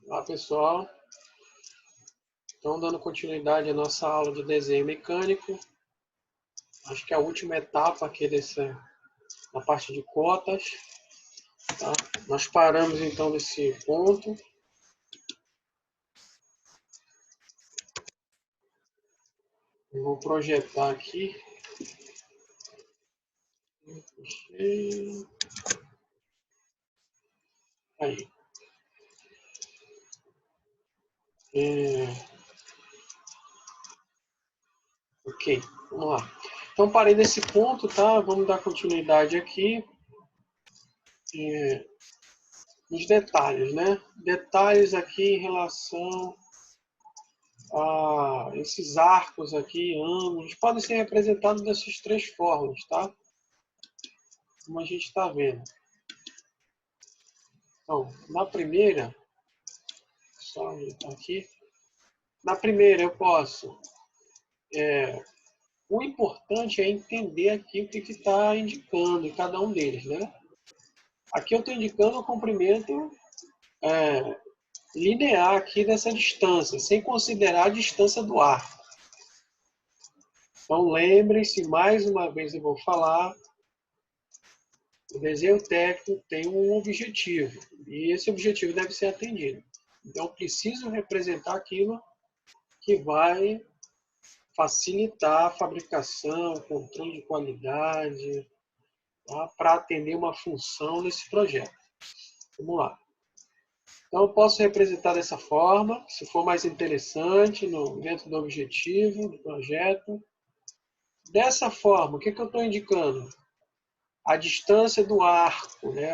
Olá, pessoal. Então, dando continuidade à nossa aula de desenho mecânico. Acho que é a última etapa aqui na parte de cotas. Tá? Nós paramos, então, nesse ponto. Eu vou projetar aqui. Aí. Ok, vamos lá. Então, parei nesse ponto, tá? Vamos dar continuidade aqui. Nos detalhes, né? Detalhes aqui em relação a esses arcos aqui, ângulos, podem ser representados dessas três formas, tá? Como a gente está vendo. Então, na primeira, só ajeitar aqui. Na primeira eu posso, o importante é entender aqui o que está indicando em cada um deles, né? Aqui eu estou indicando o comprimento linear aqui dessa distância, sem considerar a distância do arco. Então lembrem-se, mais uma vez eu vou falar, o desenho técnico tem um objetivo, e esse objetivo deve ser atendido. Então eu preciso representar aquilo que vai facilitar a fabricação, controle de qualidade, tá? Para atender uma função nesse projeto. Vamos lá. Então, eu posso representar dessa forma, se for mais interessante, dentro do objetivo do projeto. Dessa forma, o que eu estou indicando? A distância do arco, né?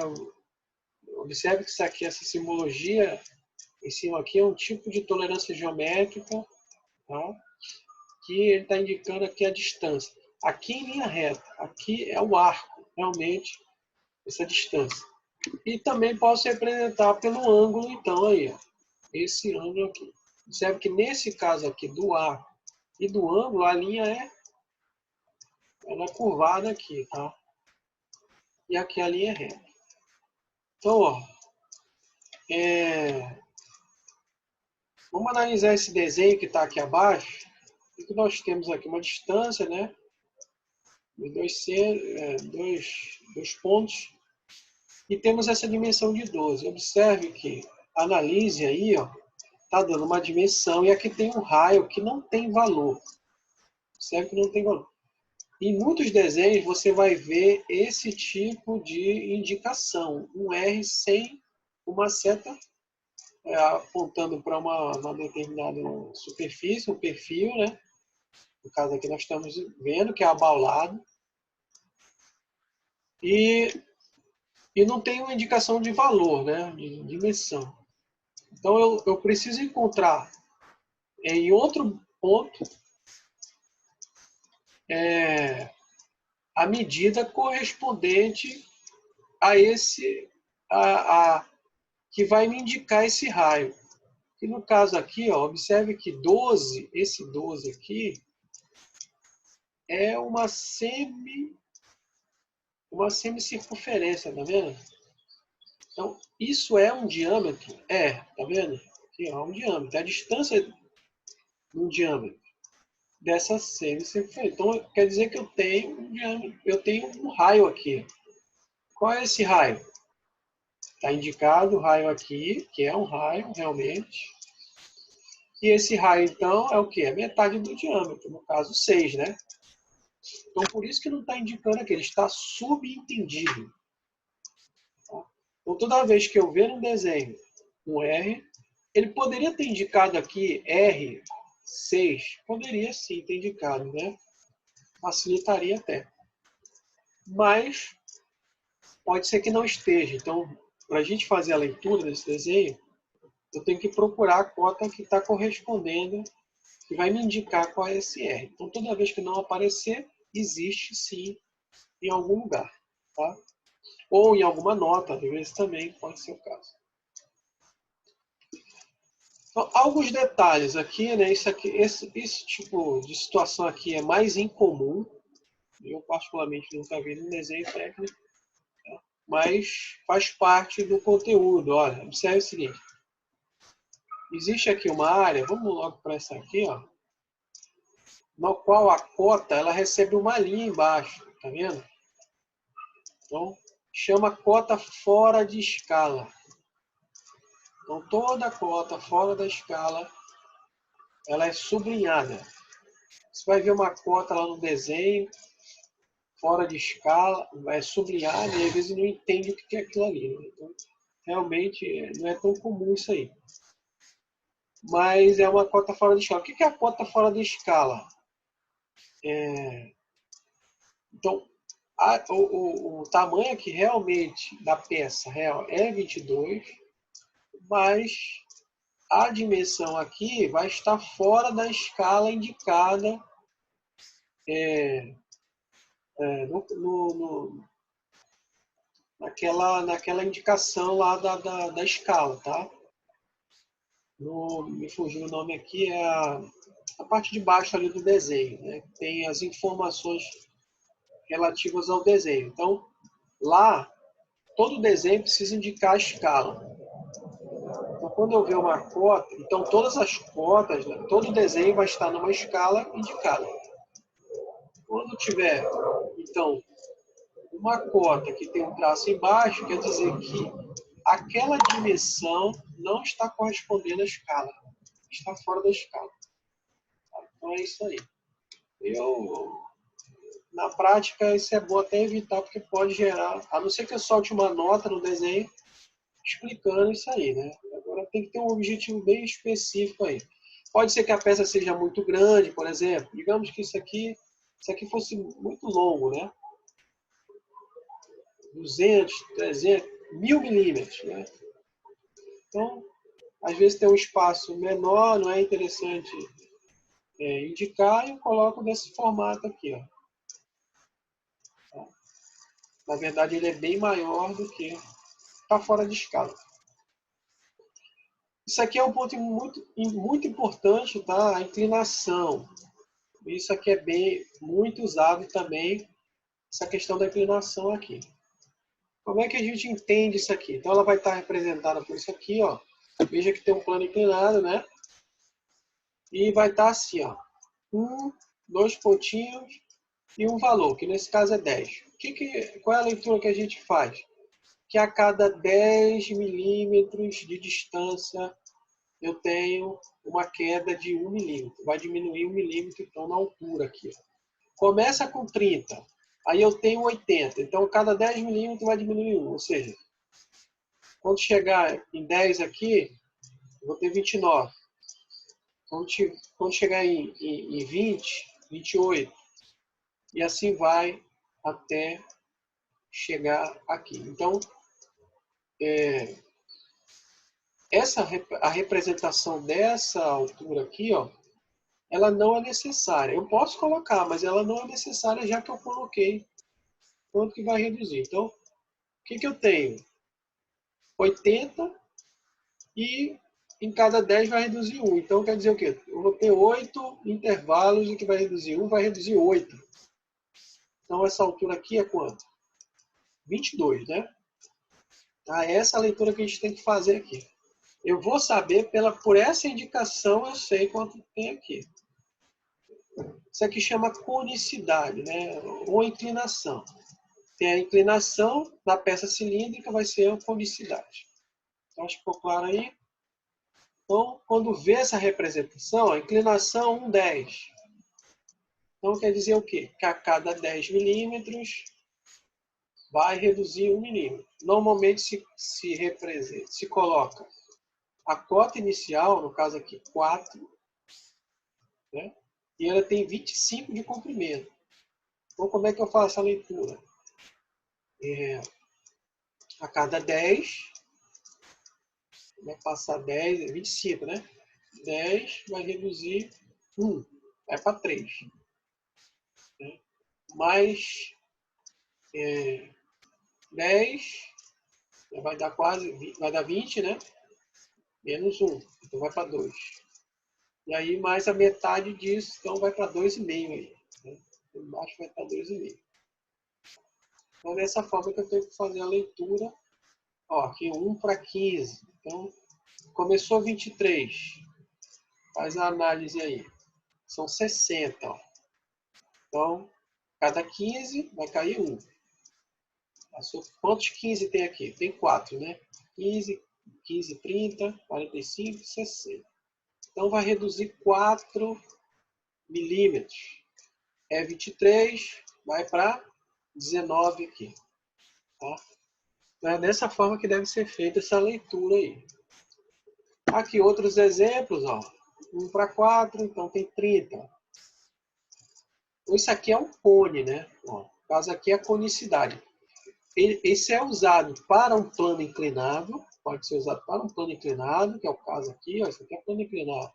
Observe que isso aqui, essa simbologia em cima aqui é um tipo de tolerância geométrica, tá? Que ele está indicando aqui a distância. Aqui em linha reta, aqui é o arco, realmente, essa distância. E também posso representar pelo ângulo, então, aí, ó, esse ângulo aqui. Observe que nesse caso aqui do arco e do ângulo, a linha ela é curvada aqui, tá? E aqui a linha é reta. Então, ó, vamos analisar esse desenho que está aqui abaixo. O que nós temos aqui? Uma distância, né? Dois pontos. E temos essa dimensão de 12. Observe que, analise aí, ó, está dando uma dimensão e aqui tem um raio que não tem valor. Observe que não tem valor. Em muitos desenhos você vai ver esse tipo de indicação, um R sem uma seta apontando para uma determinada superfície, um perfil, né? No caso aqui nós estamos vendo que é abaulado. E não tem uma indicação de valor, né? De dimensão. Então eu preciso encontrar em outro ponto a medida correspondente a esse que vai me indicar esse raio. Que no caso aqui, ó, observe que 12, esse 12 aqui, é uma semicircunferência, tá vendo? Então, isso é um diâmetro? Tá vendo? Aqui, ó, um diâmetro. É a distância de um diâmetro dessa semicircunferência. Então, quer dizer que eu tenho um raio aqui. Qual é esse raio? Está indicado o raio aqui, que é um raio, realmente. E esse raio, então, é o quê? É metade do diâmetro, no caso 6, né? Então, por isso que não está indicando aqui, ele está subentendido. Tá? Então, toda vez que eu ver um desenho um R, ele poderia ter indicado aqui R6, poderia sim ter indicado, né? Facilitaria até. Mas pode ser que não esteja. Então, para a gente fazer a leitura desse desenho, eu tenho que procurar a cota que está correspondendo, que vai me indicar qual é esse R. Então, toda vez que não aparecer, existe sim em algum lugar. Tá? Ou em alguma nota, às vezes também pode ser o caso. Então, alguns detalhes aqui, né? Esse tipo de situação aqui é mais incomum. Eu, particularmente, nunca vi no desenho técnico, tá? Mas faz parte do conteúdo. Olha, observe o seguinte. existe aqui uma área, vamos logo para essa aqui, ó, no qual a cota ela recebe uma linha embaixo, tá vendo? Então, chama cota fora de escala. Então, toda cota fora da escala, ela é sublinhada. Você vai ver uma cota lá no desenho, fora de escala, é sublinhada e às vezes não entende o que é aquilo ali. Né? Então, realmente, não é tão comum isso aí. Mas é uma cota fora de escala. O que é a cota fora de escala? Então, o tamanho aqui realmente da peça real é 22, mas a dimensão aqui vai estar fora da escala indicada naquela indicação lá da escala, tá? Me fugiu o nome aqui, é a parte de baixo ali do desenho, né? Tem as informações relativas ao desenho. Então, lá, todo desenho precisa indicar a escala. Então, quando eu ver uma cota, então todas as cotas, né, todo desenho vai estar numa escala indicada. Quando tiver, então, uma cota que tem um traço embaixo, quer dizer que aquela dimensão não está correspondendo à escala, está fora da escala. Então é isso aí. Na prática, isso é bom até evitar, porque pode gerar, a não ser que eu solte uma nota no desenho explicando isso aí, né? Agora tem que ter um objetivo bem específico aí. Pode ser que a peça seja muito grande, por exemplo. Digamos que isso aqui fosse muito longo, né? 200, 300, 1000 milímetros, né? Então, às vezes tem um espaço menor, não é interessante indicar, e eu coloco desse formato aqui, ó. Na verdade, ele é bem maior do que está fora de escala. Isso aqui é um ponto muito importante, tá? A inclinação. Isso aqui é muito usado também, essa questão da inclinação aqui. Como é que a gente entende isso aqui? Então, ela vai estar representada por isso aqui, ó. Veja que tem um plano inclinado, né? E vai estar assim, ó. 2 pontinhos e um valor, que nesse caso é 10. Qual é a leitura que a gente faz? Que a cada 10 milímetros de distância eu tenho uma queda de 1 milímetro. Vai diminuir 1 milímetro, então, na altura aqui. Começa com 30, aí eu tenho 80. Então, cada 10 milímetros vai diminuir 1. Ou seja, quando chegar em 10 aqui, eu vou ter 29. Quando chegar em 20, 28. E assim vai até chegar aqui. Então, a representação dessa altura aqui, ó, ela não é necessária. Eu posso colocar, mas ela não é necessária, já que eu coloquei quanto que vai reduzir. Então, o que eu tenho? 80 e em cada 10 vai reduzir 1. Então, quer dizer o quê? Eu vou ter 8 intervalos e que vai reduzir 1, vai reduzir 8. Então, essa altura aqui é quanto? 22, né? Tá? Essa é a leitura que a gente tem que fazer aqui. Eu vou saber, por essa indicação, eu sei quanto tem aqui. Isso aqui chama conicidade, né? Ou inclinação. Tem a inclinação da peça cilíndrica, vai ser a conicidade. Então, acho que ficou claro aí? Então, quando vê essa representação, a inclinação 1/10. Então, quer dizer o quê? Que a cada 10 milímetros vai reduzir 1 milímetro. Normalmente se coloca a cota inicial, no caso aqui 4, né? E ela tem 25 de comprimento. Então, como é que eu faço a leitura? A cada 10, vai passar 10, 25, né? 10 vai reduzir 1, vai para 3. Né? Mais 10, vai dar vai dar 20, né? Menos 1, então vai para 2. E aí mais a metade disso, então vai para 2,5 aí. Né? Embaixo vai para 2,5. Então, dessa forma que eu tenho que fazer a leitura. Ó, aqui 1 para 15. Então, Começou 23. Faz a análise aí. São 60. Ó. Então, cada 15 vai cair 1. Quantos 15 tem aqui? Tem 4, né? 15, 15, 30, 45, 60. Então, vai reduzir 4 milímetros. É 23, vai para 19 aqui. Tá? É dessa forma que deve ser feita essa leitura aí. Aqui outros exemplos, ó. 1 para 4, então tem 30. Isso aqui é um cone, né? Ó, no caso aqui é a conicidade. Esse é usado para um plano inclinado, pode ser usado para um plano inclinado, que é o caso aqui, ó, isso aqui é plano inclinado.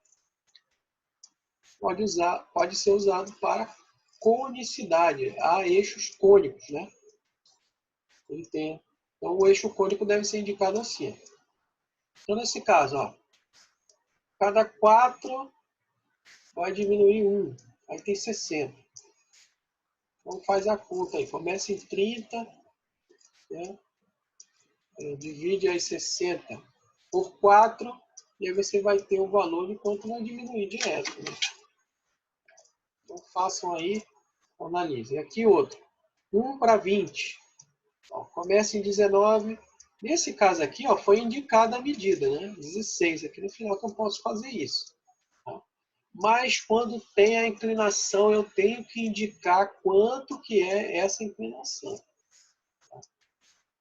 Pode ser usado para conicidade, há eixos cônicos, né? Ele tem. Então o eixo cônico deve ser indicado assim. Então nesse caso, ó, cada 4 vai diminuir 1, aí tem 60. Então faz a conta aí, começa em 30, né? Divide aí 60 por 4, e aí você vai ter o valor de quanto vai diminuir direto. Né? Então façam aí, analisem. Aqui outro, 1 para 20. Ó, começa em 19. Nesse caso aqui, ó, foi indicada a medida, né? 16. Aqui no final que eu posso fazer isso. Tá? Mas quando tem a inclinação, eu tenho que indicar quanto que é essa inclinação. Tá?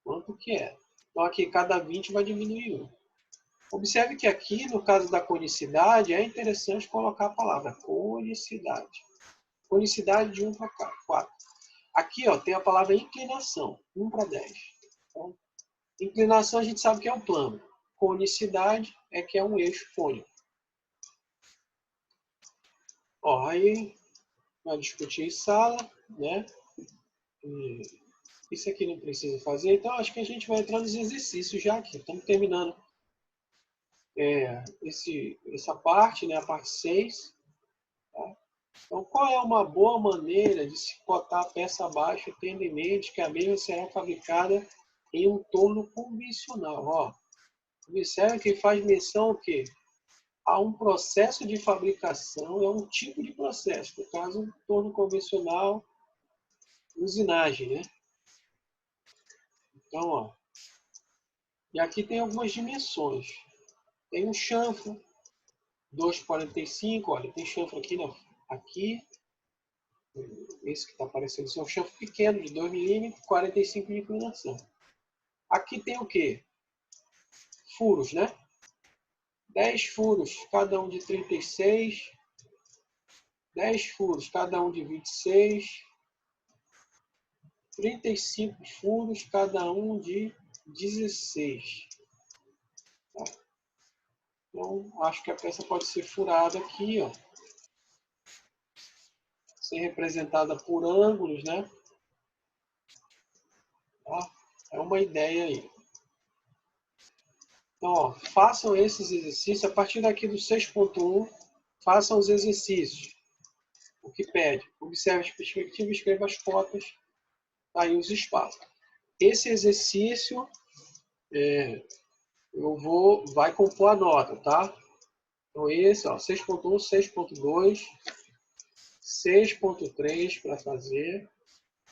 Quanto que é. Então aqui cada 20 vai diminuir 1. Observe que aqui, no caso da conicidade, é interessante colocar a palavra conicidade. Conicidade de 1 para 4. Aqui ó, tem a palavra inclinação, 1 para 10. Então, inclinação a gente sabe que é um plano. Conicidade é que é um eixo cônico. Ó, aí vai discutir em sala, né? E isso aqui não precisa fazer, então acho que a gente vai entrar nos exercícios já aqui. Estamos terminando essa parte, né? A parte 6. Tá? Então, qual é uma boa maneira de se cotar a peça abaixo, tendo em mente que a mesma será fabricada em um torno convencional? Ó, observe que faz menção o quê? A um processo de fabricação, é um tipo de processo, no caso, um torno convencional, usinagem, né? Então, ó, e aqui tem algumas dimensões. Tem um chanfro, 2,45, olha, tem chanfro aqui, né? Aqui, esse que está aparecendo, é um chanfro pequeno, de 2 milímetros, 45 de inclinação. Aqui tem o quê? Furos, né? 10 furos, cada um de 36. 10 furos, cada um de 26. 35 furos, cada um de 16. Tá? Então, acho que a peça pode ser furada aqui, ó. Ser representada por ângulos, né? Tá? É uma ideia aí. Então, ó, façam esses exercícios. A partir daqui do 6.1, façam os exercícios. O que pede? Observe as perspectivas e escreva as cotas. Tá aí os espaços. Esse exercício vai compor a nota, tá? Então esse, ó, 6.1, 6.2, 6.3 para fazer,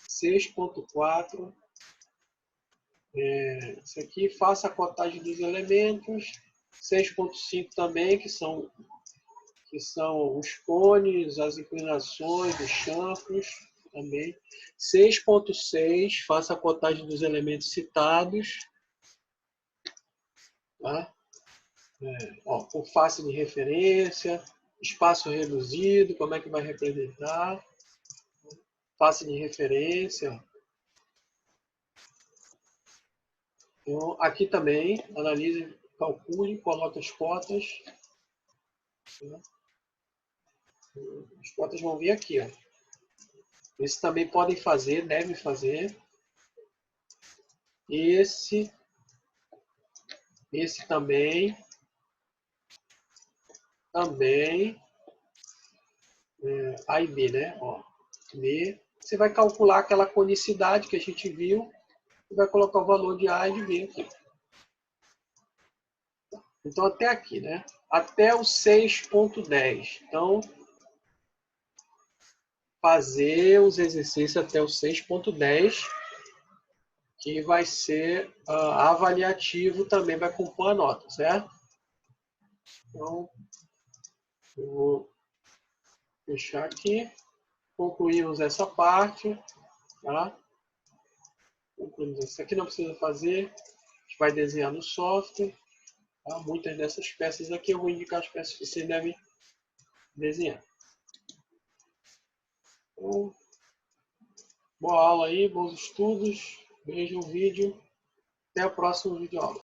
6.4. Isso aqui, faça a cotagem dos elementos. 6.5 também, que são os cones, as inclinações, os chanfros também. 6.6, faça a cotagem dos elementos citados. Tá? Ó, por face de referência, espaço reduzido, como é que vai representar? Face de referência. Então, aqui também, analise, calcule, coloque as cotas. As cotas vão vir aqui, ó. Esse também podem fazer, devem fazer. Esse também. A e B, né? Ó, B. Você vai calcular aquela conicidade que a gente viu e vai colocar o valor de A e de B aqui. Então, até aqui, né? Até o 6.10. Então, fazer os exercícios até o 6.10, que vai ser avaliativo, também vai compor a nota, certo? Então, eu vou fechar aqui. Concluímos essa parte, tá? Concluímos. Isso aqui não precisa fazer. A gente vai desenhar no software. Tá? Muitas dessas peças aqui eu vou indicar as peças que você deve desenhar. Então, boa aula aí, bons estudos. Veja o vídeo. Até o próximo vídeo aula.